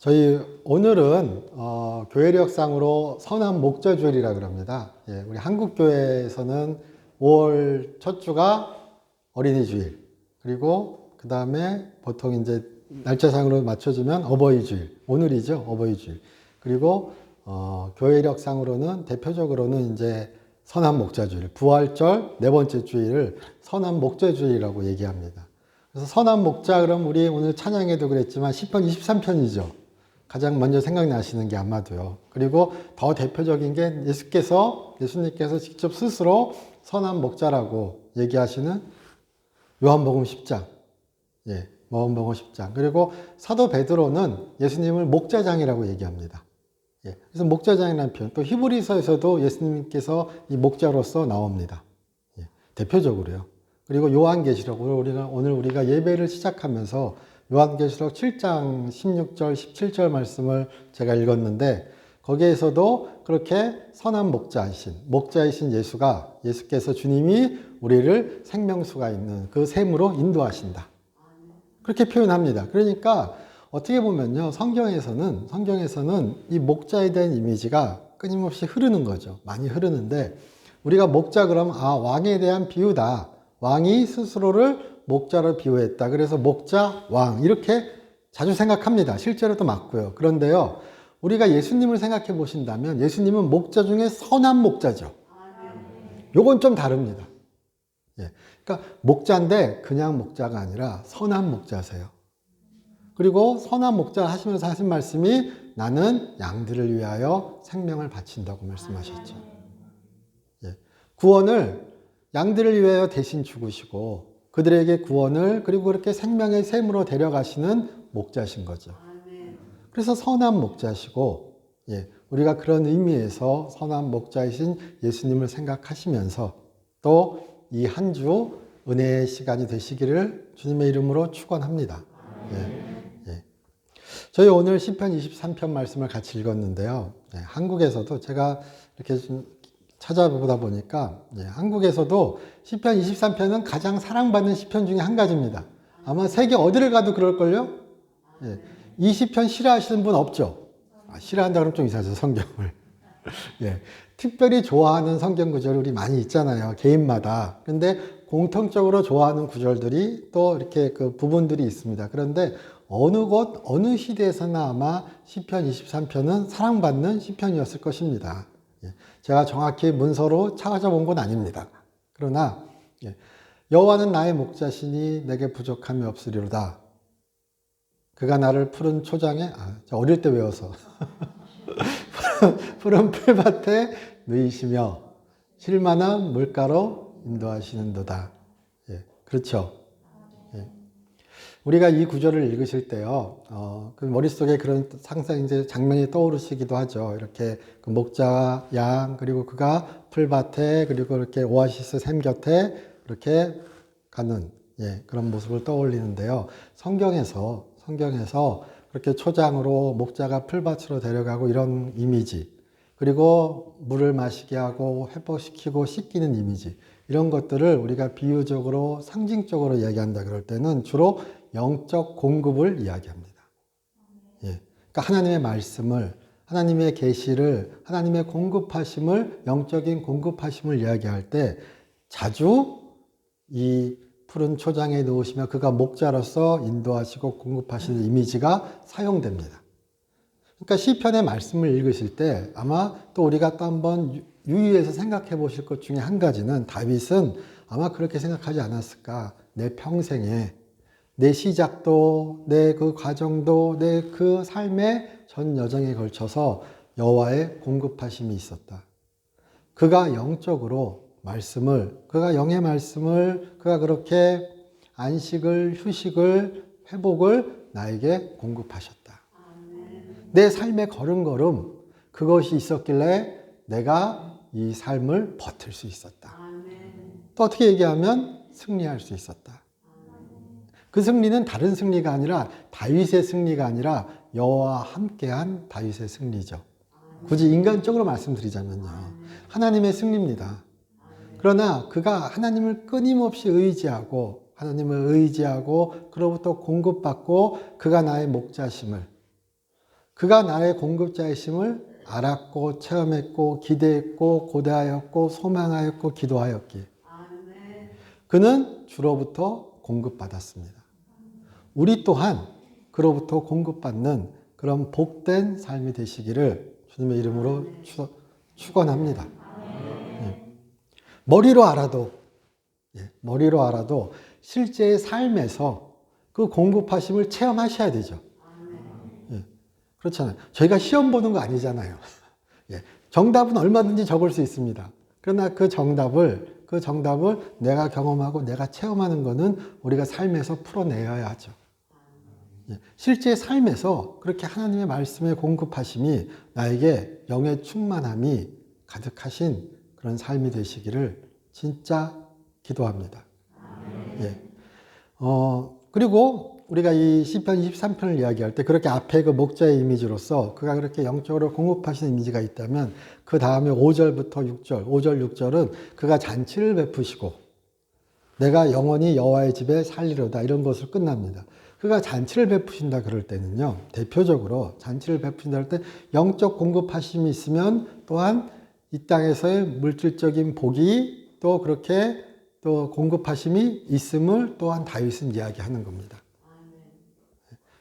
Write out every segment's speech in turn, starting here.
저희 오늘은 교회력상으로 선한 목자주일이라 그럽니다. 예, 우리 한국교회에서는 5월 첫 주가 어린이주일, 그리고 그 다음에 보통 이제 날짜상으로 맞춰주면 어버이주일, 오늘이죠, 어버이주일. 그리고 교회력상으로는 대표적으로는 이제 선한 목자주일, 부활절 네 번째 주일을 선한 목자주일이라고 얘기합니다. 그래서 선한 목자, 그럼 우리 오늘 찬양에도 그랬지만 시편 23편이죠. 가장 먼저 생각나시는 게 아마도요. 그리고 더 대표적인 게 예수님께서 직접 스스로 선한 목자라고 얘기하시는 요한복음 10장. 예, 요한복음 10장. 그리고 사도 베드로는 예수님을 목자장이라고 얘기합니다. 예, 그래서 목자장이라는 표현. 또 히브리서에서도 예수님께서 이 목자로서 나옵니다. 예, 대표적으로요. 그리고 요한계시록, 오늘 우리가 예배를 시작하면서 요한계시록 7장 16절, 17절 말씀을 제가 읽었는데, 거기에서도 그렇게 선한 목자이신 예수께서 주님이 우리를 생명수가 있는 그 샘으로 인도하신다. 그렇게 표현합니다. 그러니까 어떻게 보면요, 성경에서는 이 목자에 대한 이미지가 끊임없이 흐르는 거죠. 많이 흐르는데, 우리가 목자 그러면 왕에 대한 비유다. 왕이 스스로를 목자로 비유했다. 그래서 목자, 왕 이렇게 자주 생각합니다. 실제로도 맞고요. 그런데요, 우리가 예수님을 생각해 보신다면 예수님은 목자 중에 선한 목자죠. 요건 좀 다릅니다. 예. 그러니까 목자인데 그냥 목자가 아니라 선한 목자세요. 그리고 선한 목자 하시면서 하신 말씀이 나는 양들을 위하여 생명을 바친다고 말씀하셨죠. 예. 구원을 양들을 위하여 대신 죽으시고 그들에게 구원을, 그리고 그렇게 생명의 샘으로 데려가시는 목자신 거죠. 그래서 선한 목자시고, 예, 우리가 그런 의미에서 선한 목자이신 예수님을 생각하시면서 또 이 한 주 은혜의 시간이 되시기를 주님의 이름으로 축원합니다. 예, 예. 저희 오늘 시편 23편 말씀을 같이 읽었는데요. 예, 한국에서도 제가 이렇게 좀 찾아보다 보니까 한국에서도 시편 23편은 가장 사랑받는 시편 중에 한 가지입니다. 아마 세계 어디를 가도 그럴걸요? 예, 이 시편 싫어하시는 분 없죠? 싫어한다 그러면 좀 이상하죠, 성경을. 예, 특별히 좋아하는 성경 구절 우리 많이 있잖아요, 개인마다. 근데 공통적으로 좋아하는 구절들이 또 이렇게 그 부분들이 있습니다. 그런데 어느 곳, 어느 시대에서나 아마 시편 23편은 사랑받는 시편이었을 것입니다. 제가 정확히 문서로 찾아본 건 아닙니다. 그러나 여호와는 나의 목자시니 내게 부족함이 없으리로다. 그가 나를 푸른 초장에, 어릴 때 외워서 푸른 풀밭에 누이시며 쉴만한 물가로 인도하시는도다. 예, 그렇죠. 예. 우리가 이 구절을 읽으실 때요, 그 머릿속에 그런 상상 이제 장면이 떠오르시기도 하죠. 이렇게 그 목자, 양, 그리고 그가 풀밭에, 그리고 이렇게 오아시스 샘 곁에 이렇게 가는, 예, 그런 모습을 떠올리는데요. 성경에서 그렇게 초장으로 목자가 풀밭으로 데려가고 이런 이미지, 그리고 물을 마시게 하고 회복시키고 씻기는 이미지, 이런 것들을 우리가 비유적으로 상징적으로 이야기한다 그럴 때는 주로 영적 공급을 이야기합니다. 예. 그러니까 하나님의 말씀을, 하나님의 계시를, 하나님의 공급하심을, 영적인 공급하심을 이야기할 때 자주 이 푸른 초장에 놓으시며 그가 목자로서 인도하시고 공급하시는 이미지가 사용됩니다. 그러니까 시편의 말씀을 읽으실 때 아마 또 우리가 또 한번 유의해서 생각해 보실 것 중에 한 가지는, 다윗은 아마 그렇게 생각하지 않았을까. 내 평생에 내 시작도, 내 그 과정도, 내 그 삶의 전 여정에 걸쳐서 여호와의 공급하심이 있었다. 그가 영적으로 그가 영의 말씀을, 그가 그렇게 안식을, 휴식을, 회복을 나에게 공급하셨다. 내 삶의 걸음걸음, 그것이 있었길래 내가 이 삶을 버틸 수 있었다. 또 어떻게 얘기하면 승리할 수 있었다. 그 승리는 다른 승리가 아니라 다윗의 승리가 아니라 여호와와 함께한 다윗의 승리죠. 굳이 인간적으로 말씀드리자면요, 하나님의 승리입니다. 그러나 그가 하나님을 끊임없이 의지하고 그로부터 공급받고 그가 나의 목자심을, 그가 나의 공급자이심을 알았고 체험했고 기대했고 고대하였고 소망하였고 기도하였기에 그는 주로부터 공급받았습니다. 우리 또한 그로부터 공급받는 그런 복된 삶이 되시기를 주님의 이름으로 축원합니다. 머리로 알아도 실제의 삶에서 그 공급하심을 체험하셔야 되죠. 그렇잖아요. 저희가 시험 보는 거 아니잖아요. 정답은 얼마든지 적을 수 있습니다. 그러나 그 정답을 내가 경험하고 내가 체험하는 거는 우리가 삶에서 풀어내야 하죠. 실제 삶에서 그렇게 하나님의 말씀의 공급하심이 나에게 영의 충만함이 가득하신 그런 삶이 되시기를 진짜 기도합니다. 그리고 우리가 이 시편 23편을 이야기할 때 그렇게 앞에 그 목자의 이미지로서 그가 그렇게 영적으로 공급하시는 이미지가 있다면 그 다음에 5절부터 6절, 5절, 6절은 그가 잔치를 베푸시고 내가 영원히 여호와의 집에 살리로다 이런 것으로 끝납니다. 그가 잔치를 베푸신다 그럴 때는요, 대표적으로 잔치를 베푸신다 할 때 영적 공급하심이 있으면 또한 이 땅에서의 물질적인 복이 또 그렇게 또 공급하심이 있음을 또한 다윗은 이야기하는 겁니다.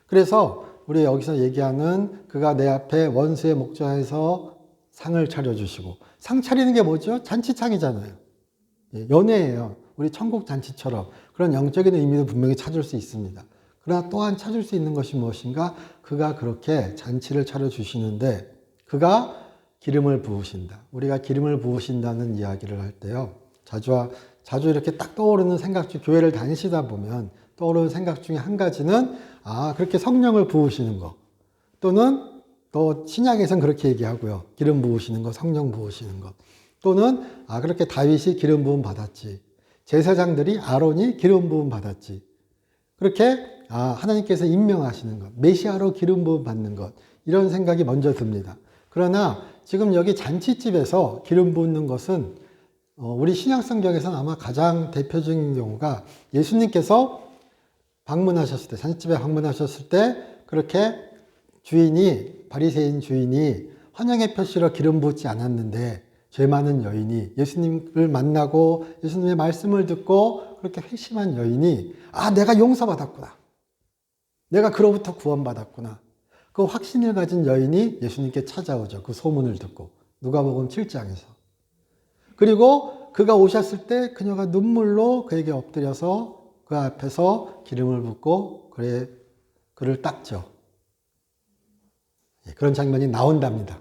그래서 우리 여기서 얘기하는 그가 내 앞에 원수의 목전에서 상을 차려주시고, 상 차리는 게 뭐죠? 잔치창이잖아요. 연회예요. 우리 천국 잔치처럼 그런 영적인 의미도 분명히 찾을 수 있습니다. 그러나 또한 찾을 수 있는 것이 무엇인가? 그가 그렇게 잔치를 차려주시는데 그가 기름을 부으신다. 우리가 기름을 부으신다는 이야기를 할 때요, 자주 이렇게 딱 떠오르는 생각 중, 교회를 다니시다 보면 떠오르는 생각 중에 한 가지는 그렇게 성령을 부으시는 거, 또는 또 신약에서는 그렇게 얘기하고요. 기름 부으시는 거, 성령 부으시는 거. 또는 그렇게 다윗이 기름 부음 받았지. 제사장들이 아론이 기름 부음 받았지. 그렇게 하나님께서 임명하시는 것, 메시아로 기름 부음 받는 것, 이런 생각이 먼저 듭니다. 그러나 지금 여기 잔치집에서 기름 붓는 것은 우리 신약 성경에서는 아마 가장 대표적인 경우가 예수님께서 방문하셨을 때, 잔치집에 방문하셨을 때 그렇게 바리새인 주인이 환영의 표시로 기름 붓지 않았는데 죄 많은 여인이 예수님을 만나고 예수님의 말씀을 듣고 그렇게 회심한 여인이 내가 용서받았구나, 내가 그로부터 구원받았구나, 그 확신을 가진 여인이 예수님께 찾아오죠. 그 소문을 듣고 누가복음 7장에서. 그리고 그가 오셨을 때 그녀가 눈물로 그에게 엎드려서 그 앞에서 기름을 붓고 그를 닦죠. 그런 장면이 나온답니다.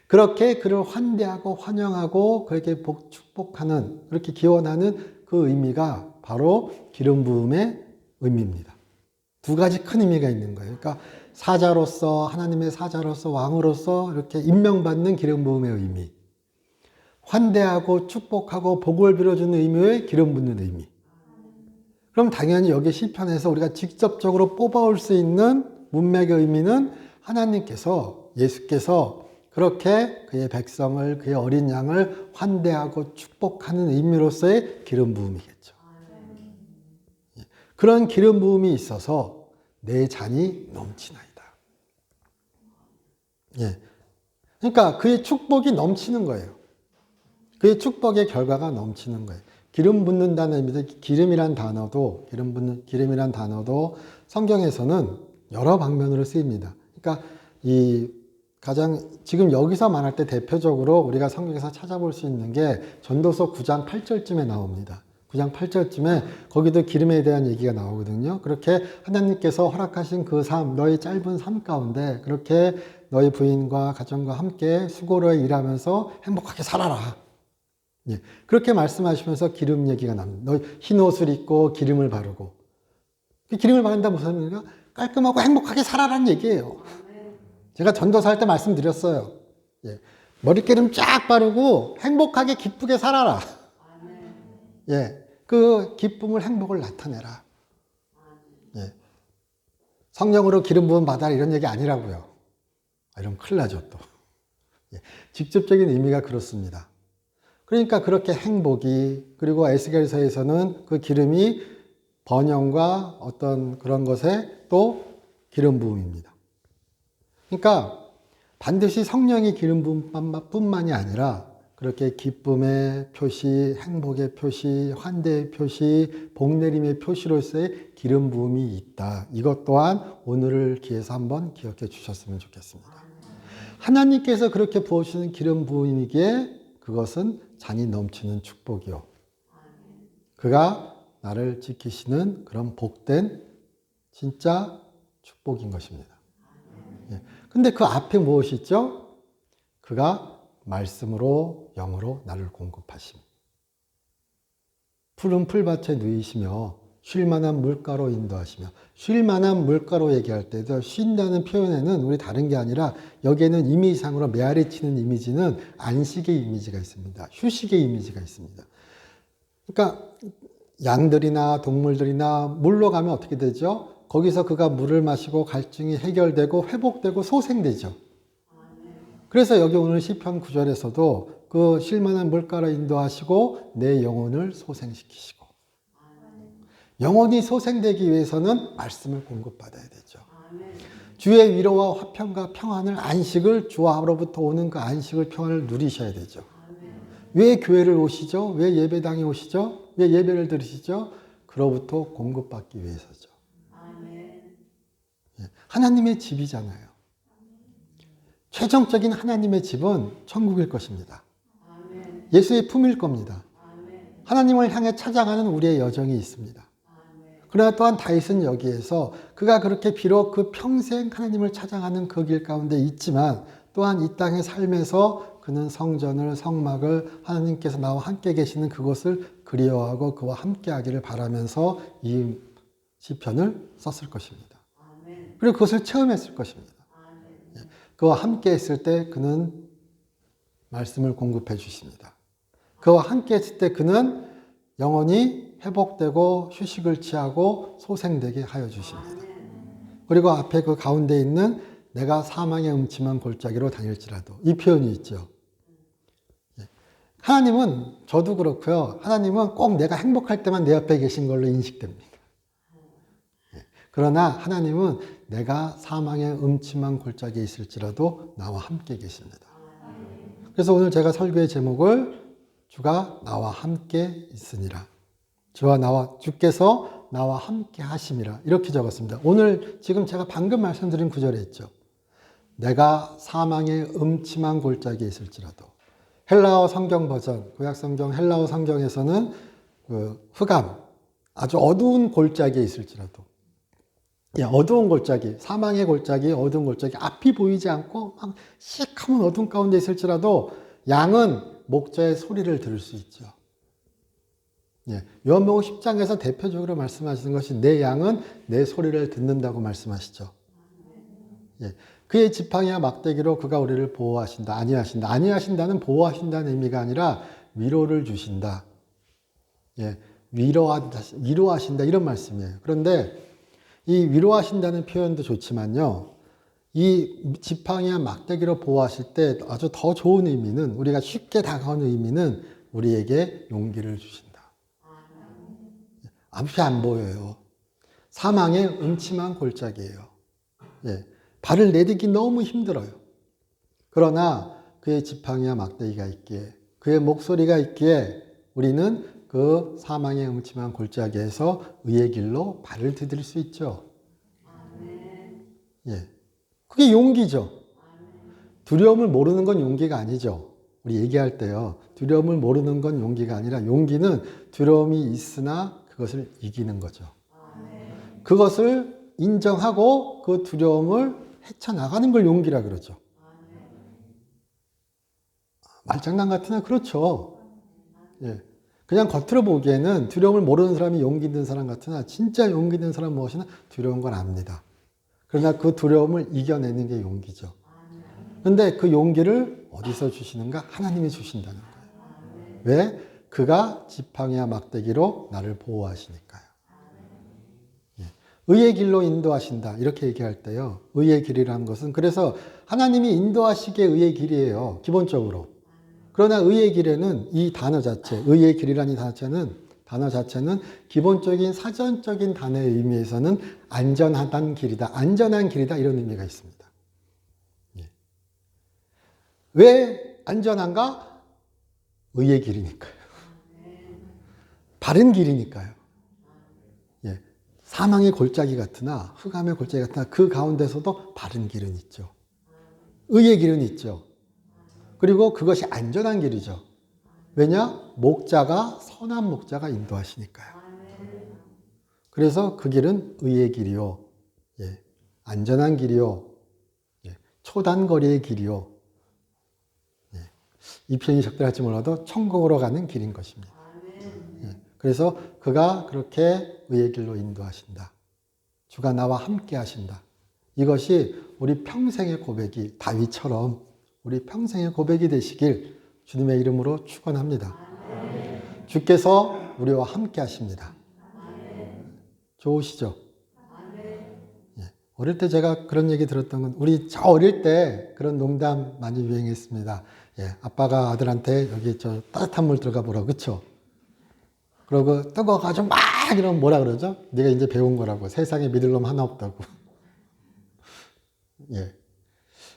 그렇게 그를 환대하고 환영하고 그에게 축복하는, 그렇게 기원하는 그 의미가 바로 기름 부음의 의미입니다. 두 가지 큰 의미가 있는 거예요. 그러니까 사자로서, 하나님의 사자로서, 왕으로서 이렇게 임명받는 기름 부음의 의미, 환대하고 축복하고 복을 빌어주는 의미의 기름 붓는 의미. 그럼 당연히 여기 시편에서 우리가 직접적으로 뽑아올 수 있는 문맥의 의미는 하나님께서, 예수께서 그렇게 그의 백성을, 그의 어린 양을 환대하고 축복하는 의미로서의 기름 부음이겠죠. 그런 기름 부음이 있어서 내 잔이 넘치나이다. 그러니까 그의 축복이 넘치는 거예요. 그의 축복의 결과가 넘치는 거예요. 기름 붓는다는 의미도, 기름이란 단어도 성경에서는 여러 방면으로 쓰입니다. 그러니까 지금 여기서 말할 때 대표적으로 우리가 성경에서 찾아볼 수 있는 게 전도서 9장 8절쯤에 나옵니다. 9장 8절쯤에 거기도 기름에 대한 얘기가 나오거든요. 그렇게 하나님께서 허락하신 그 삶, 너의 짧은 삶 가운데 그렇게 너의 부인과 가정과 함께 수고로 일하면서 행복하게 살아라. 그렇게 말씀하시면서 기름 얘기가 납니다. 너 흰 옷을 입고 기름을 바르고. 기름을 바른다 무슨 의미가? 깔끔하고 행복하게 살아라는 얘기예요. 제가 전도사 할 때 말씀드렸어요. 머리기름 쫙 바르고 행복하게 기쁘게 살아라. 그 기쁨을, 행복을 나타내라. 성령으로 기름 부음 받아라 이런 얘기 아니라고요. 이러면 큰일 나죠 또. 직접적인 의미가 그렇습니다. 그러니까 그렇게 행복이, 그리고 에스겔서에서는 그 기름이 번영과 어떤 그런 것에 또 기름 부음입니다. 그러니까 반드시 성령의 기름 부음뿐만이 아니라 그렇게 기쁨의 표시, 행복의 표시, 환대의 표시, 복내림의 표시로서의 기름 부음이 있다. 이것 또한 오늘을 기해서 한번 기억해 주셨으면 좋겠습니다. 하나님께서 그렇게 부어주시는 기름 부음이기에 그것은 잔이 넘치는 축복이요. 그가 나를 지키시는 그런 복된 진짜 축복인 것입니다. 예. 근데 그 앞에 무엇이 있죠? 그가 말씀으로 영으로 나를 공급하심. 푸른 풀밭에 누이시며 쉴만한 물가로 인도하시며, 쉴만한 물가로 얘기할 때도 쉰다는 표현에는 우리 다른 게 아니라 여기에는 이미지상으로 메아리 치는 이미지는 안식의 이미지가 있습니다. 휴식의 이미지가 있습니다. 그러니까 양들이나 동물들이나 물로 가면 어떻게 되죠? 거기서 그가 물을 마시고 갈증이 해결되고 회복되고 소생되죠. 그래서 여기 오늘 시편 9절에서도 그 쉴만한 물가로 인도하시고 내 영혼을 소생시키시고, 영혼이 소생되기 위해서는 말씀을 공급받아야 되죠. 주의 위로와 화평과 평안을, 안식을, 주와로부터 오는 그 안식을, 평안을 누리셔야 되죠. 왜 교회를 오시죠? 왜 예배당에 오시죠? 왜 예배를 들으시죠? 그로부터 공급받기 위해서죠. 하나님의 집이잖아요. 최종적인 하나님의 집은 천국일 것입니다. 예수의 품일 겁니다. 하나님을 향해 찾아가는 우리의 여정이 있습니다. 그러나 또한 다윗은 여기에서 그가 그렇게 비록 그 평생 하나님을 찾아가는 그 길 가운데 있지만 또한 이 땅의 삶에서 그는 성전을, 성막을, 하나님께서 나와 함께 계시는 그곳을 그리워하고 그와 함께 하기를 바라면서 이 시편을 썼을 것입니다. 그리고 그것을 체험했을 것입니다. 그와 함께 했을 때 그는 말씀을 공급해 주십니다. 그와 함께 했을 때 그는 영혼이 회복되고 휴식을 취하고 소생되게 하여 주십니다. 그리고 앞에 그 가운데 있는 내가 사망의 음침한 골짜기로 다닐지라도, 이 표현이 있죠. 하나님은, 저도 그렇고요, 하나님은 꼭 내가 행복할 때만 내 옆에 계신 걸로 인식됩니다. 그러나 하나님은 내가 사망의 음침한 골짜기에 있을지라도 나와 함께 계십니다. 그래서 오늘 제가 설교의 제목을 주가 나와 함께 있으니라, 주께서 나와 함께 하심이라 이렇게 적었습니다. 오늘 지금 제가 방금 말씀드린 구절에 있죠. 내가 사망의 음침한 골짜기에 있을지라도. 헬라어 성경 버전, 구약 성경 헬라어 성경에서는 그 흑암, 아주 어두운 골짜기에 있을지라도, 어두운 골짜기, 사망의 골짜기, 어두운 골짜기, 앞이 보이지 않고 막 시커먼 어둠 가운데 있을지라도 양은 목자의 소리를 들을 수 있죠. 요한복음 10장에서 대표적으로 말씀하시는 것이 내 양은 내 소리를 듣는다고 말씀하시죠. 그의 지팡이와 막대기로 그가 우리를 보호하신다. 안위하신다. 안위하신다는 보호하신다는 의미가 아니라 위로를 주신다. 위로하신다 이런 말씀이에요. 그런데 이 위로하신다는 표현도 좋지만요, 이 지팡이와 막대기로 보호하실 때 아주 더 좋은 의미는, 우리가 쉽게 다가오는 의미는 우리에게 용기를 주신다. 앞이 안 보여요. 사망의 음침한 골짜기예요. 발을 내딛기 너무 힘들어요. 그러나 그의 지팡이와 막대기가 있기에, 그의 목소리가 있기에 우리는 그 사망의 음침한 골짜기에서 의의 길로 발을 디딜 수 있죠. 그게 용기죠. 두려움을 모르는 건 용기가 아니죠. 우리 얘기할 때요, 두려움을 모르는 건 용기가 아니라 용기는 두려움이 있으나 그것을 이기는 거죠. 그것을 인정하고 그 두려움을 헤쳐나가는 걸 용기라 그러죠. 말장난 같으나 그렇죠. 그냥 겉으로 보기에는 두려움을 모르는 사람이 용기 있는 사람 같으나 진짜 용기 있는 사람 무엇이나 두려운 걸 압니다. 그러나 그 두려움을 이겨내는 게 용기죠. 그런데 그 용기를 어디서 주시는가? 하나님이 주신다는 거예요. 왜? 그가 지팡이와 막대기로 나를 보호하시니까요. 의의 길로 인도하신다 이렇게 얘기할 때요, 의의 길이라는 것은 그래서 하나님이 인도하시기에 의의 길이에요, 기본적으로. 그러나 의의 길에는 이 단어 자체, 의의 길이라는 단어 자체는 기본적인 사전적인 단어의 의미에서는 안전하단 길이다, 안전한 길이다 이런 의미가 있습니다. 왜 안전한가? 의의 길이니까요. 바른 길이니까요. 예. 사망의 골짜기 같으나 흑암의 골짜기 같으나 그 가운데서도 바른 길은 있죠. 의의 길은 있죠. 그리고 그것이 안전한 길이죠. 왜냐? 목자가 선한 목자가 인도하시니까요. 그래서 그 길은 의의 길이요. 예. 안전한 길이요. 예. 초단거리의 길이요. 예. 이 표현이 적절할지 몰라도 천국으로 가는 길인 것입니다. 예. 그래서 그가 그렇게 의의 길로 인도하신다. 주가 나와 함께 하신다. 이것이 우리 평생의 고백이 다윗처럼 우리 평생의 고백이 되시길 주님의 이름으로 축원합니다. 주께서 우리와 함께 하십니다. 좋으시죠? 예. 어릴 때 제가 그런 얘기 들었던 건 우리 저 어릴 때 그런 농담 많이 유행했습니다. 예. 아빠가 아들한테 여기 저 따뜻한 물 들어가 보라고 그렇죠? 그러고 뜨거워가지고 막 이러면 뭐라 그러죠? 네가 이제 배운 거라고. 세상에 믿을 놈 하나 없다고. 예.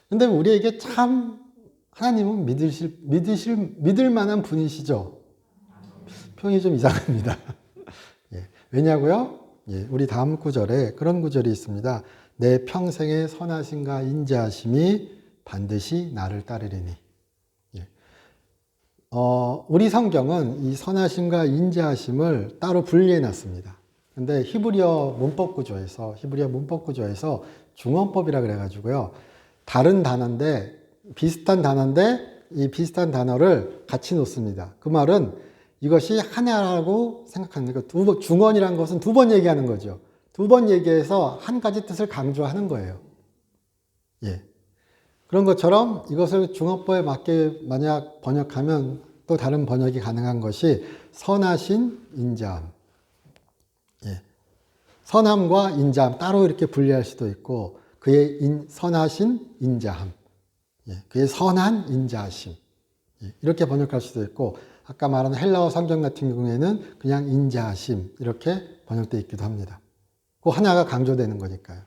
근데 우리에게 참 하나님은 믿을 만한 분이시죠. 평이 좀 이상합니다. 예. 왜냐고요? 예. 우리 다음 구절에 그런 구절이 있습니다. 내 평생의 선하심과 인자하심이 반드시 나를 따르리니. 예. 우리 성경은 이 선하심과 인자하심을 따로 분리해 놨습니다. 근데 히브리어 문법 구조에서 중언법이라 그래가지고요. 다른 단어인데, 비슷한 단어인데, 이 비슷한 단어를 같이 놓습니다. 그 말은 이것이 하나라고 생각하는 거예요. 중언이라는 것은 두 번 얘기하는 거죠. 두 번 얘기해서 한 가지 뜻을 강조하는 거예요. 예. 그런 것처럼 이것을 중언법에 맞게 만약 번역하면 또 다른 번역이 가능한 것이 선하신 인자함. 예. 선함과 인자함 따로 이렇게 분리할 수도 있고 그의 선하신 인자함, 예. 그의 선한 인자하심, 예. 이렇게 번역할 수도 있고 아까 말한 헬라어 성경 같은 경우에는 그냥 인자하심 이렇게 번역되어 있기도 합니다. 그 하나가 강조되는 거니까요.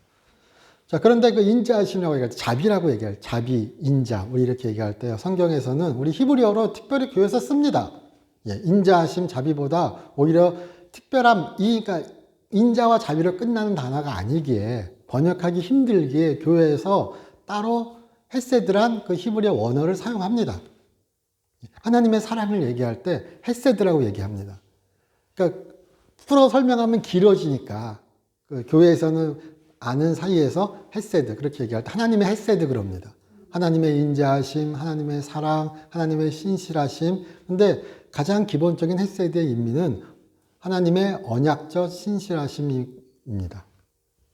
자, 그런데 그 인자하심이라고 얘기할 때 자비라고 얘기할 때 자비, 인자 우리 이렇게 얘기할 때요. 성경에서는 우리 히브리어로 특별히 교회에서 씁니다. 예. 인자하심, 자비보다 오히려 특별함, 그러니까 인자와 자비로 끝나는 단어가 아니기에 번역하기 힘들기에 교회에서 따로 헤세드란 그 히브리어 원어를 사용합니다. 하나님의 사랑을 얘기할 때 헤세드라고 얘기합니다. 그러니까 풀어 설명하면 길어지니까 그 교회에서는 아는 사이에서 헤세드 그렇게 얘기할 때 하나님의 헤세드 그럽니다. 하나님의 인자하심, 하나님의 사랑, 하나님의 신실하심. 근데 가장 기본적인 헤세드의 의미는 하나님의 언약적 신실하심입니다.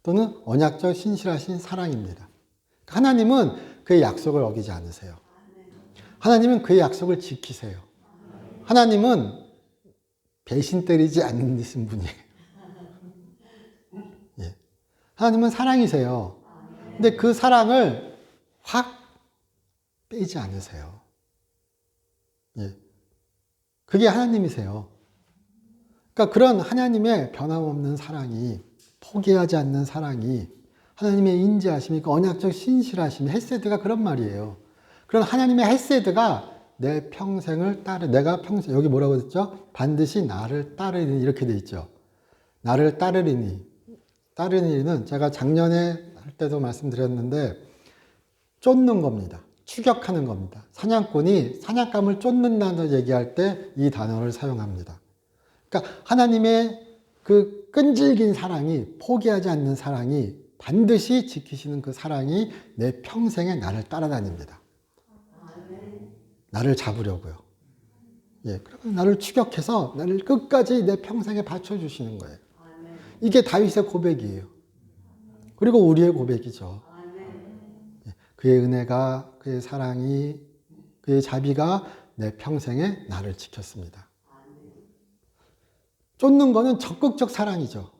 또는 언약적 신실하신 사랑입니다. 하나님은 그의 약속을 어기지 않으세요. 하나님은 그의 약속을 지키세요. 하나님은 배신 때리지 않으신 분이에요. 예. 하나님은 사랑이세요. 근데 그 사랑을 확 빼지 않으세요. 예. 그게 하나님이세요. 그러니까 그런 하나님의 변함없는 사랑이, 포기하지 않는 사랑이, 하나님의 인자하심이, 언약적 신실하심이, 헤세드가 그런 말이에요. 그런 하나님의 헤세드가 내 평생을 내가 평생, 여기 뭐라고 했죠? 반드시 나를 따르리니, 이렇게 돼 있죠. 나를 따르리니. 따르리니는 제가 작년에 할 때도 말씀드렸는데, 쫓는 겁니다. 추격하는 겁니다. 사냥꾼이 사냥감을 쫓는다는 얘기할 때 이 단어를 사용합니다. 그러니까 하나님의 그 끈질긴 사랑이, 포기하지 않는 사랑이, 반드시 지키시는 그 사랑이 내 평생에 나를 따라다닙니다. 나를 잡으려고요. 예, 그러면 나를 추격해서 나를 끝까지 내 평생에 바쳐주시는 거예요. 이게 다윗의 고백이에요. 그리고 우리의 고백이죠. 예, 그의 은혜가, 그의 사랑이, 그의 자비가 내 평생에 나를 지켰습니다. 쫓는 거는 적극적 사랑이죠.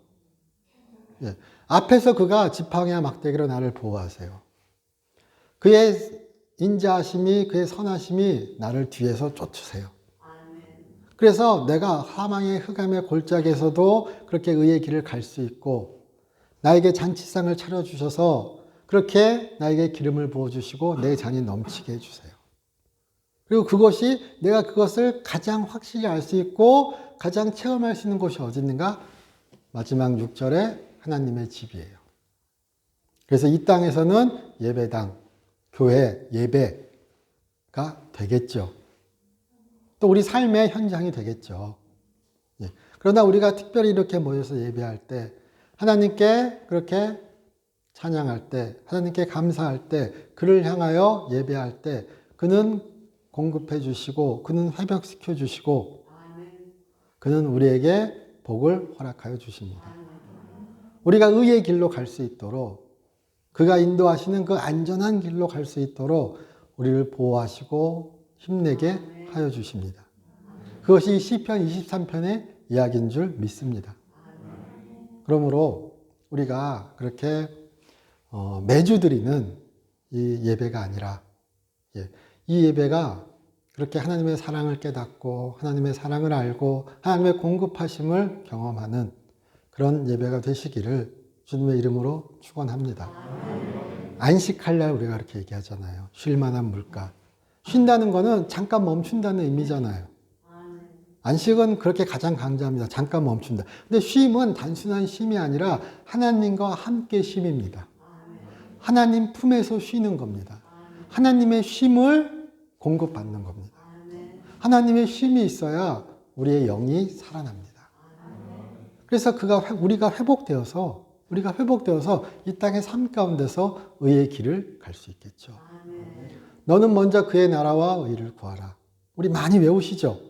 예, 앞에서 그가 지팡이와 막대기로 나를 보호하세요. 그의 인자하심이, 그의 선하심이 나를 뒤에서 쫓으세요. 그래서 내가 사망의 흑암의 골짜기에서도 그렇게 의의 길을 갈 수 있고 나에게 잔치상을 차려주셔서 그렇게 나에게 기름을 부어주시고 내 잔이 넘치게 해주세요. 그리고 그것이 내가 그것을 가장 확실히 알 수 있고 가장 체험할 수 있는 곳이 어디 있는가? 마지막 6절에 하나님의 집이에요. 그래서 이 땅에서는 예배당, 교회, 예배가 되겠죠. 또 우리 삶의 현장이 되겠죠. 예. 그러나 우리가 특별히 이렇게 모여서 예배할 때, 하나님께 그렇게 찬양할 때, 하나님께 감사할 때, 그를 향하여 예배할 때, 그는 공급해 주시고, 그는 회복시켜 주시고, 그는 우리에게 복을 허락하여 주십니다. 우리가 의의 길로 갈 수 있도록, 그가 인도하시는 그 안전한 길로 갈 수 있도록 우리를 보호하시고 힘내게 하여 주십니다. 그것이 시편 23편의 이야기인 줄 믿습니다. 그러므로 우리가 그렇게 매주 드리는 이 예배가 아니라, 이 예배가 그렇게 하나님의 사랑을 깨닫고 하나님의 사랑을 알고 하나님의 공급하심을 경험하는 그런 예배가 되시기를 주님의 이름으로 축원합니다. 안식할 날 우리가 그렇게 얘기하잖아요. 쉴 만한 물가. 쉰다는 거는 잠깐 멈춘다는 의미잖아요. 안식은 그렇게 가장 강조합니다. 잠깐 멈춘다. 근데 쉼은 단순한 쉼이 아니라 하나님과 함께 쉼입니다. 하나님 품에서 쉬는 겁니다. 하나님의 쉼을 공급받는 겁니다. 하나님의 쉼이 있어야 우리의 영이 살아납니다. 그래서 우리가 회복되어서 이 땅의 삶 가운데서 의의 길을 갈 수 있겠죠. 너는 먼저 그의 나라와 의를 구하라. 우리 많이 외우시죠?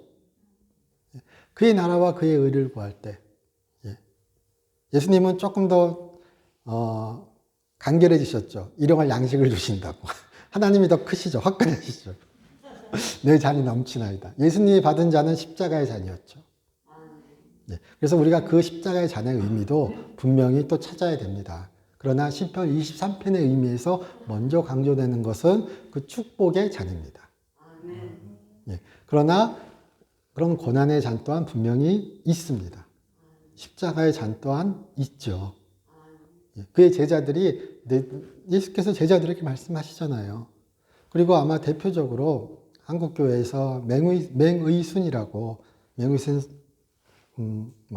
그의 나라와 그의 의를 구할 때, 예수님은 조금 더 간결해지셨죠. 일용할 양식을 주신다고. 하나님이 더 크시죠. 화끈하시죠. 내 잔이 넘치나이다. 예수님이 받은 잔은 십자가의 잔이었죠. 그래서 우리가 그 십자가의 잔의 의미도 분명히 또 찾아야 됩니다. 그러나 시편 23편의 의미에서 먼저 강조되는 것은 그 축복의 잔입니다. 그러나 그런 고난의 잔 또한 분명히 있습니다. 십자가의 잔 또한 있죠. 그의 제자들이, 예수께서 제자들에게 말씀하시잖아요. 그리고 아마 대표적으로 한국교회에서 맹의순이라고, 맹의순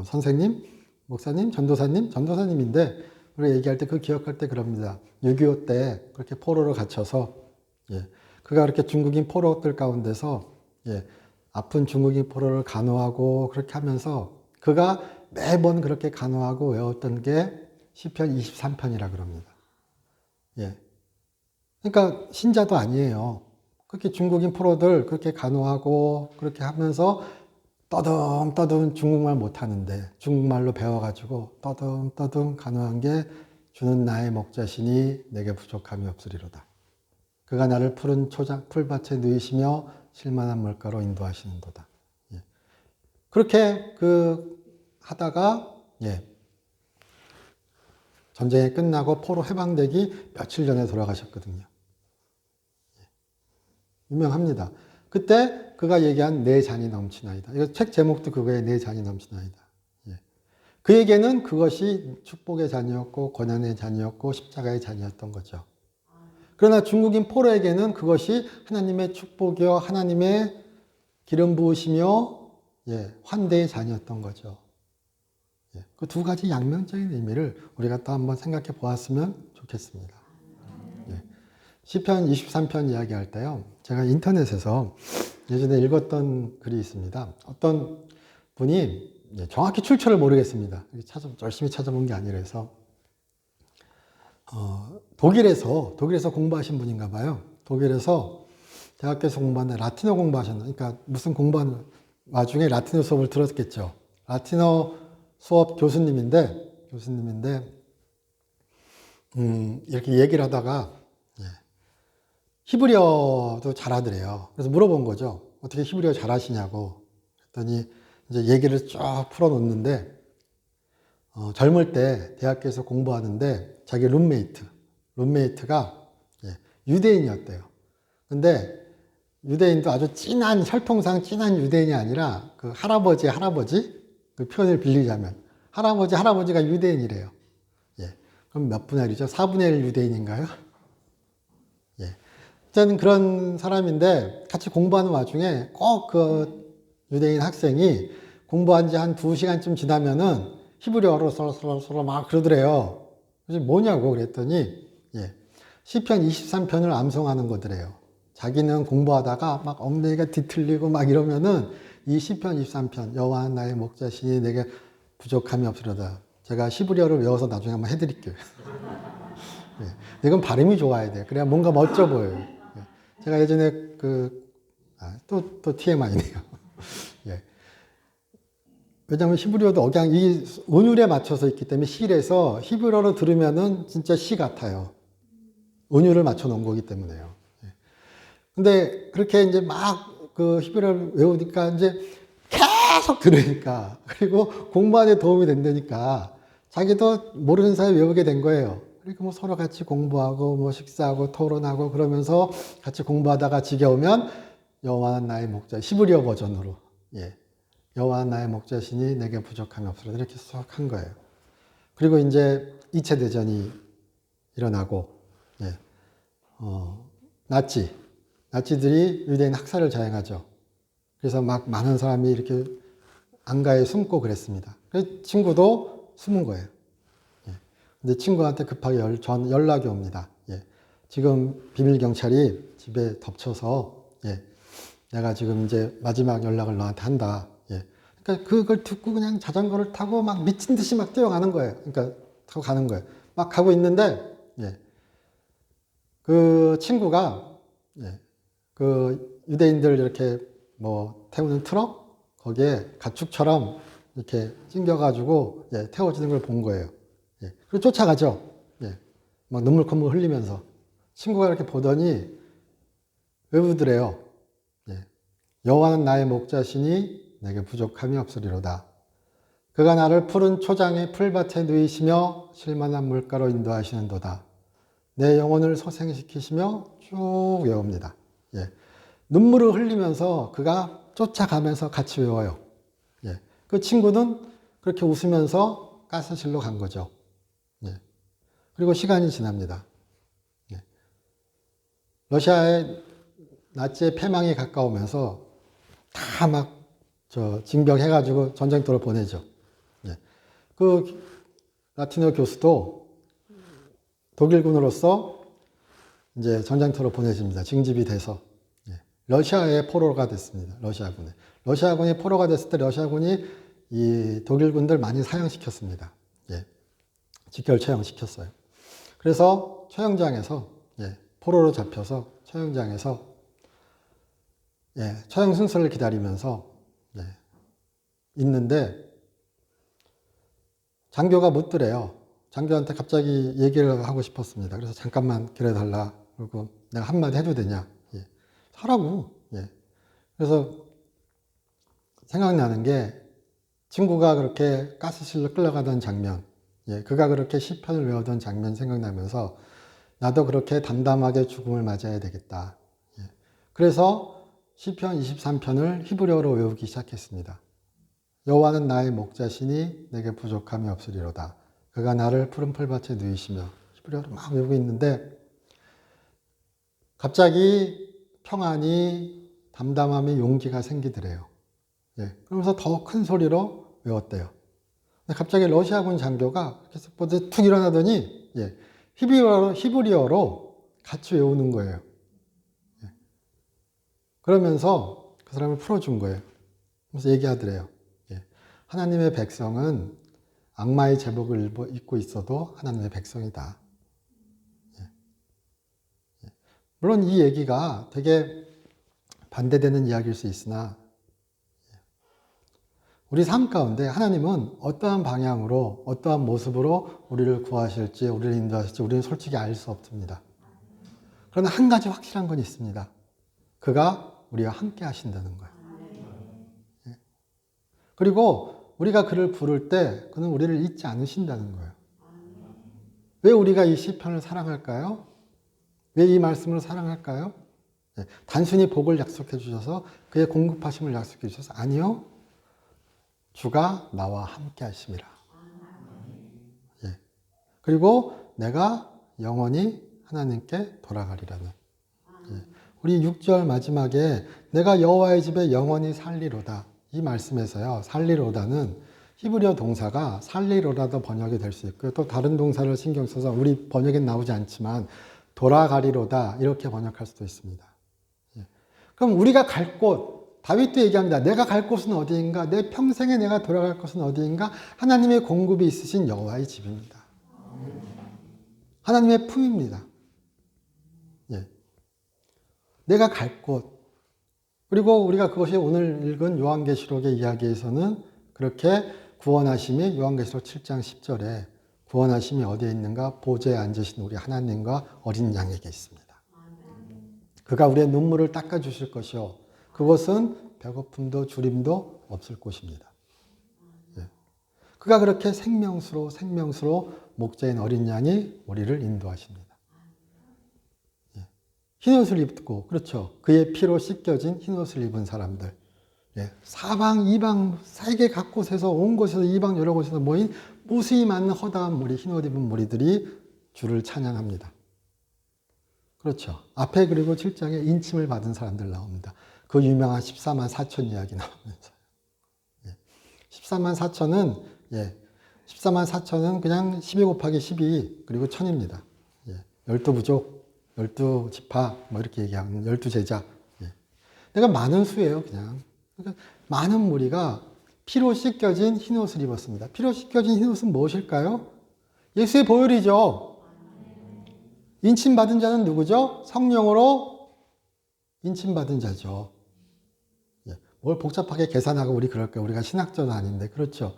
선생님, 목사님, 전도사님인데, 우리가 얘기할 때 기억할 때 그럽니다. 6.25 때 그렇게 포로로 갇혀서, 그가 그렇게 중국인 포로들 가운데서, 아픈 중국인 포로를 간호하고 그렇게 하면서 그가 매번 그렇게 간호하고 외웠던 게 시편 23편이라 그럽니다. 그러니까 신자도 아니에요. 그렇게 중국인 포로들 그렇게 간호하고 그렇게 하면서 떠듬떠듬 중국말 못하는데 중국말로 배워가지고 떠듬떠듬 간호한 게 주는 나의 목자시니 내게 부족함이 없으리로다. 그가 나를 푸른 풀밭에 누이시며 쉴만한 물가로 인도하시는도다. 그렇게 하다가 전쟁이 끝나고 포로 해방되기 며칠 전에 돌아가셨거든요. 유명합니다. 그때 그가 얘기한 내 잔이 넘치나이다. 이거 책 제목도 그거에 내 잔이 넘치나이다. 그에게는 그것이 축복의 잔이었고 고난의 잔이었고 십자가의 잔이었던 거죠. 그러나 중국인 포로에게는 그것이 하나님의 축복이요 하나님의 기름 부으시며 환대의 잔이었던 거죠. 그 두 가지 양면적인 의미를 우리가 또 한번 생각해 보았으면 좋겠습니다. 시편 23편 이야기할 때요, 제가 인터넷에서 예전에 읽었던 글이 있습니다. 어떤 분이 정확히 출처를 모르겠습니다. 열심히 찾아본 게 아니라서 독일에서 공부하신 분인가 봐요. 독일에서 대학교에서 공부하는데 라틴어 공부하셨나? 그러니까 무슨 공부하는 와중에 라틴어 수업을 들었겠죠. 라틴어 수업 교수님인데 이렇게 얘기를 하다가 히브리어도 잘하더래요. 그래서 물어본 거죠. 어떻게 히브리어 잘하시냐고. 그랬더니 이제 얘기를 쫙 풀어놓는데 젊을 때 대학교에서 공부하는데 자기 룸메이트가 유대인이었대요. 근데 유대인도 아주 진한, 혈통상 진한 유대인이 아니라 그 할아버지 그 표현을 빌리자면 할아버지가 유대인이래요. 그럼 몇 분의 1이죠? 4분의 1 유대인인가요? 저는 그런 사람인데 같이 공부하는 와중에 꼭 그 유대인 학생이 공부한 지 한 2시간쯤 지나면은 히브리어로 서로 막 그러더래요. 그래서 뭐냐고 그랬더니 예, 시편 23편을 암송하는 거더래요. 자기는 공부하다가 막 엉덩이가 뒤틀리고 막 이러면은 이 시편 23편 여호와 나의 목자시니 내게 부족함이 없으려다. 제가 히브리어를 외워서 나중에 한번 해드릴게요. 예, 이건 발음이 좋아야 돼. 그래야 뭔가 멋져 보여요. 예, 제가 예전에 또 TMI네요. 예. 왜냐하면 히브리어도 억양 이 운율에 맞춰서 있기 때문에 시에서 히브리어로 들으면은 진짜 시 같아요. 운율을 맞춰 놓은 거기 때문에요. 예. 근데 그렇게 이제 막 그 히브리어를 외우니까 이제 계속 들으니까 그리고 공부하는 데 도움이 된다니까 자기도 모르는 사이 외우게 된 거예요. 그러니까 뭐 서로 같이 공부하고 뭐 식사하고 토론하고 그러면서 같이 공부하다가 지겨우면 여호와는 나의 목자 히브리어 버전으로 예. 여호와는 나의 목자시니 내게 부족함이 없으리라 이렇게 쏙 한 거예요. 그리고 이제 2차 대전이 일어나고 예. 나치들이 유대인 학살을 자행하죠. 그래서 막 많은 사람이 이렇게 안가에 숨고 그랬습니다. 그래서 친구도 숨은 거예요. 예. 근데 친구한테 급하게 연락이 옵니다. 예. 지금 비밀 경찰이 집에 덮쳐서 예. 내가 지금 이제 마지막 연락을 너한테 한다. 예. 그러니까 그걸 듣고 그냥 자전거를 타고 막 미친 듯이 막 뛰어가는 거예요. 그러니까 타고 가는 거예요. 막 가고 있는데 예. 그 친구가 예. 그 유대인들 이렇게 뭐 태우는 트럭 거기에 가축처럼 이렇게 찡겨가지고 예, 태워지는 걸 본 거예요. 예, 그리고 쫓아가죠. 예, 막 눈물 콧물 흘리면서 친구가 이렇게 보더니 외우더래요. 예, 여호와는 나의 목자시니 내게 부족함이 없으리로다. 그가 나를 푸른 초장의 풀밭에 누이시며 쉴만한 물가로 인도하시는도다. 내 영혼을 소생시키시며 쭉 외웁니다. 예. 눈물을 흘리면서 그가 쫓아가면서 같이 외워요. 예. 그 친구는 그렇게 웃으면서 가스실로 간 거죠. 예. 그리고 시간이 지납니다. 예. 러시아의 나치의 패망이 가까우면서 다 막 징병해가지고 전쟁터로 보내죠. 예. 그 라틴어 교수도 독일군으로서 이제 전쟁터로 보내집니다. 징집이 돼서. 러시아의 포로가 됐습니다. 러시아군이 포로가 됐을 때 러시아군이 이 독일군들 많이 사형시켰습니다. 예. 직결 처형시켰어요. 그래서 처형장에서 예. 포로로 잡혀서 처형장에서 예. 처형 순서를 기다리면서 예. 있는데 장교가 묻더래요. 장교한테 갑자기 얘기를 하고 싶었습니다. 그래서 잠깐만 기다려달라. 그리고 내가 한마디 해도 되냐. 예. 하라고. 예. 그래서 생각나는 게 친구가 그렇게 가스실로 끌려가던 장면, 예. 그가 그렇게 시편을 외우던 장면 생각나면서 나도 그렇게 담담하게 죽음을 맞아야 되겠다. 예. 그래서 시편 23편을 히브리어로 외우기 시작했습니다. 여호와는 나의 목자시니 내게 부족함이 없으리로다. 그가 나를 푸른 풀밭에 누이시며 히브리어로 막 외우고 있는데 갑자기 평안이 담담함에 용기가 생기더래요. 예, 그러면서 더 큰 소리로 외웠대요. 근데 갑자기 러시아군 장교가 이렇게 툭 일어나더니 예, 히브리어로 같이 외우는 거예요. 예, 그러면서 그 사람을 풀어준 거예요. 그래서 얘기하더래요. 예, 하나님의 백성은 악마의 제복을 입고 있어도 하나님의 백성이다. 예, 예. 물론 이 얘기가 되게 반대되는 이야기일 수 있으나 우리 삶 가운데 하나님은 어떠한 방향으로 어떠한 모습으로 우리를 구하실지 우리를 인도하실지 우리는 솔직히 알 수 없습니다. 그러나 한 가지 확실한 건 있습니다. 그가 우리와 함께 하신다는 거예요. 예. 그리고 우리가 그를 부를 때 그는 우리를 잊지 않으신다는 거예요. 왜 우리가 이 시편을 사랑할까요? 왜 이 말씀을 사랑할까요? 예. 단순히 복을 약속해 주셔서 그의 공급하심을 약속해 주셔서 아니요. 주가 나와 함께 하심이라. 예. 그리고 내가 영원히 하나님께 돌아가리라는. 예. 우리 6절 마지막에 내가 여호와의 집에 영원히 살리로다. 이 말씀에서요. 살리로다는 히브리어 동사가 살리로라도 번역이 될 수 있고요. 또 다른 동사를 신경 써서 우리 번역엔 나오지 않지만 돌아가리로다 이렇게 번역할 수도 있습니다. 예. 그럼 우리가 갈 곳, 다윗도 얘기합니다. 내가 갈 곳은 어디인가? 내 평생에 내가 돌아갈 곳은 어디인가? 하나님의 공급이 있으신 여호와의 집입니다. 하나님의 품입니다. 예. 내가 갈 곳. 그리고 우리가 그것이 오늘 읽은 요한계시록의 이야기에서는 그렇게 구원하심이 요한계시록 7장 10절에 구원하심이 어디에 있는가? 보좌에 앉으신 우리 하나님과 어린 양에게 있습니다. 그가 우리의 눈물을 닦아주실 것이요. 그것은 배고픔도 주림도 없을 곳입니다. 예. 그가 그렇게 생명수로 목자인 어린 양이 우리를 인도하십니다. 예. 흰옷을 입고 그렇죠. 그의 피로 씻겨진 흰옷을 입은 사람들. 예. 사방 이방 세계 각 곳에서 온 곳에서 이방 여러 곳에서 모인 무수히 많은 허다한 무리 흰옷 입은 무리들이 주를 찬양합니다. 그렇죠. 앞에 그리고 7장에 인침을 받은 사람들 나옵니다. 그 유명한 14만 4천 이야기 나오면서요. 예. 14만 4천은, 예. 14만 4천은 그냥 12 곱하기 12, 그리고 1000입니다. 예. 12부족, 12지파, 뭐 이렇게 얘기하는 12제자. 예. 내가 많은 수예요, 그냥. 그러니까 많은 무리가 피로 씻겨진 흰옷을 입었습니다. 피로 씻겨진 흰옷은 무엇일까요? 예수의 보혈이죠. 인침받은 자는 누구죠? 성령으로 인침받은 자죠. 예, 뭘 복잡하게 계산하고 우리 그럴까요? 우리가 신학자는 아닌데. 그렇죠.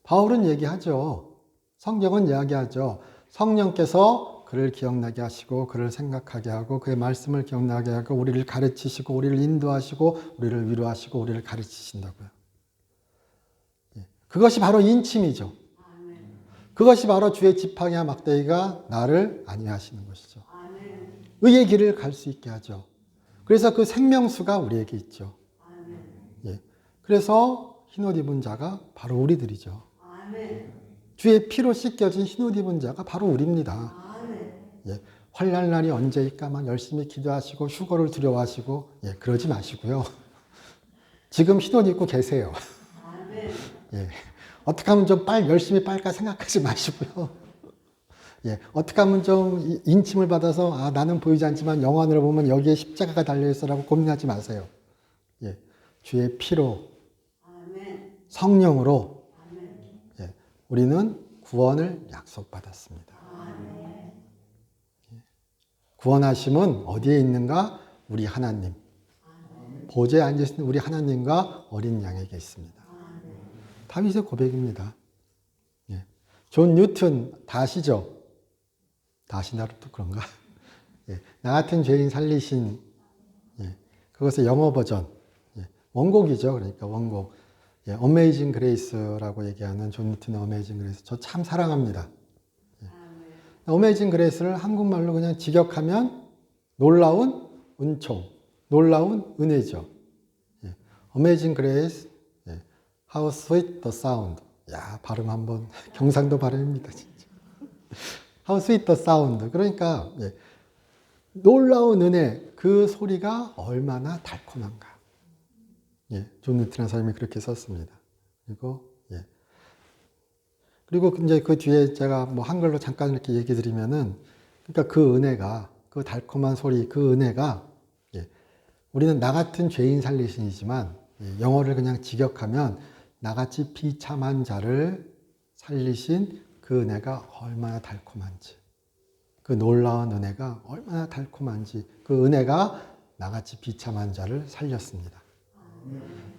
바울은 얘기하죠. 성경은 이야기하죠. 성령께서 그를 기억나게 하시고 그를 생각하게 하고 그의 말씀을 기억나게 하고 우리를 가르치시고 우리를 인도하시고 우리를 위로하시고 우리를 가르치신다고요. 예, 그것이 바로 인침이죠. 그것이 바로 주의 지팡이와 막대기가 나를 안위하시는 것이죠. 의의 길을 갈 수 있게 하죠. 그래서 그 생명수가 우리에게 있죠. 예. 그래서 흰옷 입은 자가 바로 우리들이죠. 주의 피로 씻겨진 흰옷 입은 자가 바로 우리입니다. 예. 환난 날이 언제일까 막 열심히 기도하시고 휴거를 두려워하시고 예. 그러지 마시고요. 지금 흰옷 입고 계세요. 예. 어떻게 하면 좀 열심히 빨까 생각하지 마시고요. 예, 어떻게 하면 좀 인침을 받아서 아, 나는 보이지 않지만 영안으로 보면 여기에 십자가가 달려있어라고 고민하지 마세요. 예, 주의 피로, 성령으로 예, 우리는 구원을 약속받았습니다. 예, 구원하심은 어디에 있는가? 우리 하나님. 보좌에 앉으신 우리 하나님과 어린 양에게 있습니다. 다윗의 고백입니다. 예. 존 뉴턴 다 아시죠? 다 아시나로 또 그런가? 예. 나 같은 죄인 살리신 예. 그것의 영어 버전 예. 원곡이죠. 그러니까 원곡 예. 어메이징 그레이스라고 얘기하는 존 뉴턴의 어메이징 그레이스 저 참 사랑합니다. 예. 어메이징 그레이스를 한국말로 그냥 직역하면 놀라운 은총, 놀라운 은혜죠. 예. 어메이징 그레이스 How sweet the sound. 야, 발음 한번 경상도 발음입니다, 진짜. How sweet the sound. 그러니까 예, 놀라운 은혜, 그 소리가 얼마나 달콤한가. 예, 존 뉴턴이라는 사람이 그렇게 썼습니다. 그리고 이제 그 뒤에 제가 뭐 한글로 잠깐 이렇게 얘기 드리면은, 그러니까 그 은혜가, 그 달콤한 소리, 그 은혜가 예, 우리는 나 같은 죄인 살리신이지만 예, 영어를 그냥 직역하면 나같이 비참한 자를 살리신 그 은혜가 얼마나 달콤한지, 그 놀라운 은혜가 얼마나 달콤한지, 그 은혜가 나같이 비참한 자를 살렸습니다.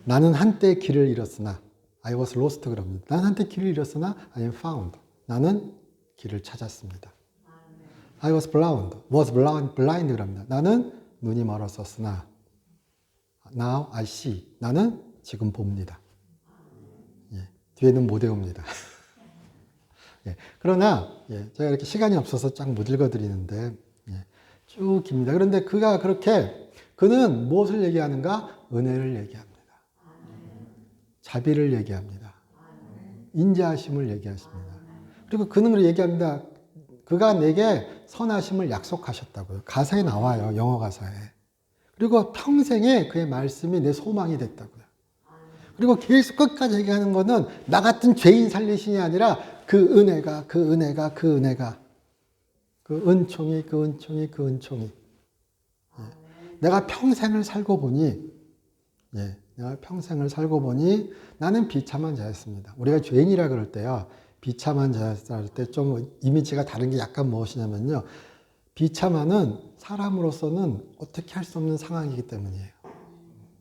나는 한때 길을 잃었으나 I was lost 그럽니다. 나는 한때 길을 잃었으나 I am found. 나는 길을 찾았습니다. I was blind 그럽니다. 나는 눈이 멀었었으나 now I see. 나는 지금 봅니다. 뒤에는 못 외웁니다. 예, 그러나 예, 제가 이렇게 시간이 없어서 쫙 못 읽어드리는데 예, 쭉 깁니다. 그런데 그는 무엇을 얘기하는가? 은혜를 얘기합니다. 자비를 얘기합니다. 인자하심을 얘기하십니다. 그리고 그는 얘기합니다. 그가 내게 선하심을 약속하셨다고요. 가사에 나와요. 영어 가사에. 그리고 평생에 그의 말씀이 내 소망이 됐다고요. 그리고 계속 끝까지 얘기하는 거는 나 같은 죄인 살리신이 아니라 그 은혜가 그 은총이 내가 평생을 살고 보니 나는 비참한 자였습니다. 우리가 죄인이라 그럴 때요. 비참한 자였다 할 때 좀 이미지가 다른 게 약간 무엇이냐면요. 비참한은 사람으로서는 어떻게 할 수 없는 상황이기 때문이에요.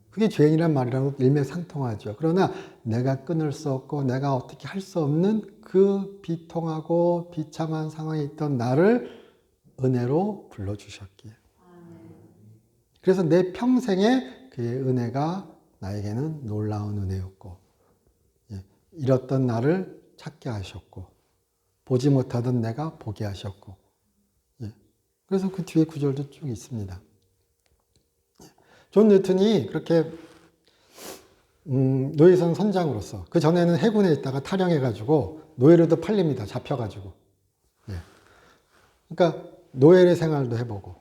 그게 죄인이란 말이랑 일맥상통하죠. 그러나 내가 끊을 수 없고 내가 어떻게 할 수 없는 그 비통하고 비참한 상황에 있던 나를 은혜로 불러주셨기에. 그래서 내 평생에 그의 은혜가 나에게는 놀라운 은혜였고, 잃었던 나를 찾게 하셨고, 보지 못하던 내가 보게 하셨고, 그래서 그 뒤에 구절도 쭉 있습니다. 존 뉴턴이 그렇게 노예선 선장으로서, 그 전에는 해군에 있다가 탈영해가지고 노예로도 팔립니다. 잡혀가지고. 그러니까 노예의 생활도 해보고,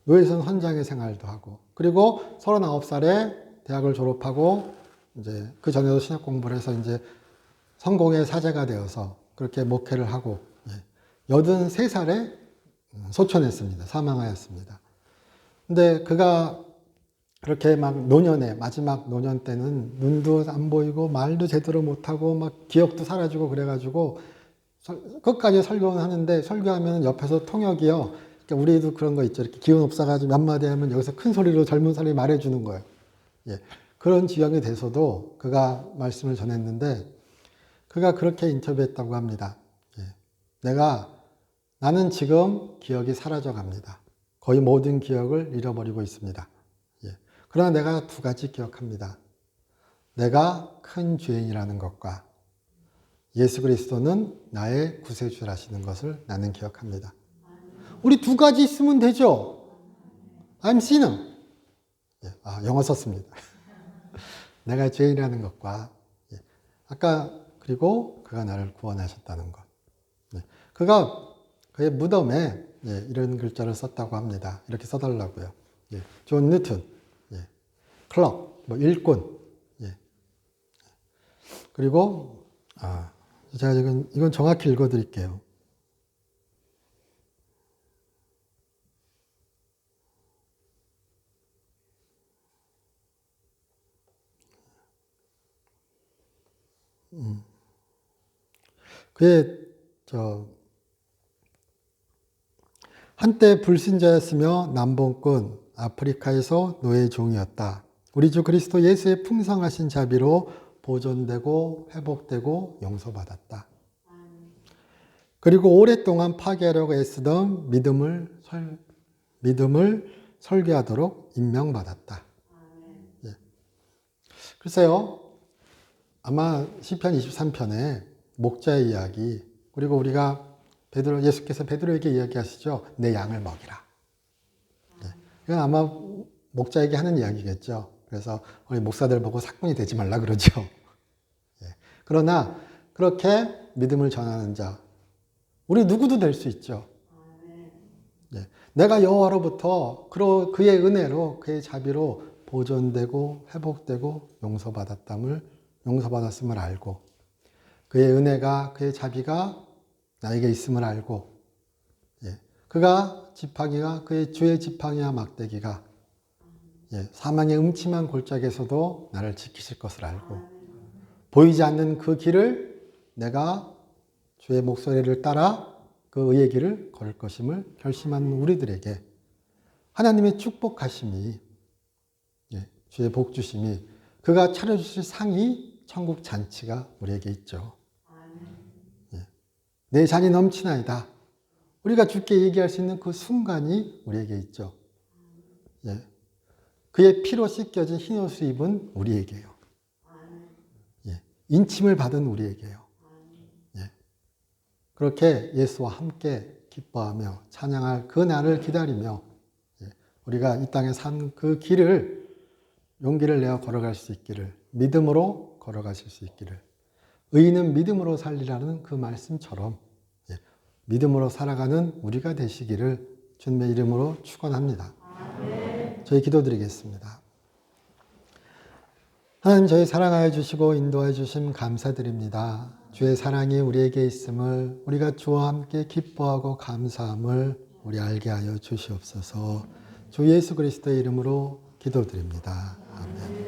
노예선 선장의 생활도 하고, 그리고 39살에 대학을 졸업하고 이제 그 전에도 신학 공부를 해서 이제 성공의 사제가 되어서 그렇게 목회를 하고 83살에 소천했습니다. 사망하였습니다. 근데 그가 그렇게 막 노년에 마지막 노년 때는 눈도 안 보이고 말도 제대로 못하고 막 기억도 사라지고 그래가지고 끝까지 설교는 하는데 설교하면 옆에서 통역이요. 그러니까 우리도 그런 거 있죠. 이렇게 기운 없어가지고 몇 마디 하면 여기서 큰 소리로 젊은 사람이 말해주는 거예요. 그런 지경이 돼서도 그가 말씀을 전했는데 그가 그렇게 인터뷰했다고 합니다. 나는 지금 기억이 사라져 갑니다. 거의 모든 기억을 잃어버리고 있습니다. 그러나 내가 두 가지 기억합니다. 내가 큰 죄인이라는 것과 예수 그리스도는 나의 구세주라시는 것을 나는 기억합니다. 우리 두 가지 있으면 되죠. I'm sinner. 영어 썼습니다. 내가 죄인이라는 것과 아까 그리고 그가 나를 구원하셨다는 것. 그가 그의 무덤에 이런 글자를 썼다고 합니다. 이렇게 써달라고요. 존 뉴턴, 클럭, 일꾼. 그리고 제가 지금 이건 정확히 읽어드릴게요. 그의 한때 불신자였으며 남봉꾼 아프리카에서 노예 종이었다. 우리 주 그리스도 예수의 풍성하신 자비로 보존되고 회복되고 용서받았다. 그리고 오랫동안 파괴하려고 애쓰던 믿음을 설계하도록 임명받았다. 글쎄요, 아마 시편 23편에 목자의 이야기, 그리고 우리가 예수께서 베드로에게 이야기하시죠. 내 양을 먹이라. 이건 아마 목자에게 하는 이야기겠죠. 그래서 우리 목사들 보고 사꾼이 되지 말라 그러죠. 그러나 그렇게 믿음을 전하는 자, 우리 누구도 될 수 있죠. 내가 여호와로부터 그의 은혜로 그의 자비로 보존되고 회복되고 용서받았음을 알고 그의 은혜가 그의 자비가 나에게 있음을 알고 그가 지팡이가 그의 주의 지팡이와 막대기가 사망의 음침한 골짜기에서도 나를 지키실 것을 알고 보이지 않는 그 길을 내가 주의 목소리를 따라 그 의의 길을 걸을 것임을 결심하는 우리들에게 하나님의 축복하심이 주의 복주심이 그가 차려주실 상이 천국 잔치가 우리에게 있죠. 내 잔이 넘치나이다. 우리가 주께 얘기할 수 있는 그 순간이 우리에게 있죠. 그의 피로 씻겨진 흰옷을 입은 우리에게요. 인침을 받은 우리에게요. 그렇게 예수와 함께 기뻐하며 찬양할 그 날을 기다리며 우리가 이 땅에 산 그 길을 용기를 내어 걸어갈 수 있기를 믿음으로 걸어가실 수 있기를 의인은 믿음으로 살리라는 그 말씀처럼 믿음으로 살아가는 우리가 되시기를 주님의 이름으로 축원합니다. 저희 기도드리겠습니다. 하나님, 저희 사랑하여 주시고 인도하여 주심 감사드립니다. 주의 사랑이 우리에게 있음을, 우리가 주와 함께 기뻐하고 감사함을 우리 알게 하여 주시옵소서. 주 예수 그리스도의 이름으로 기도드립니다. 아멘.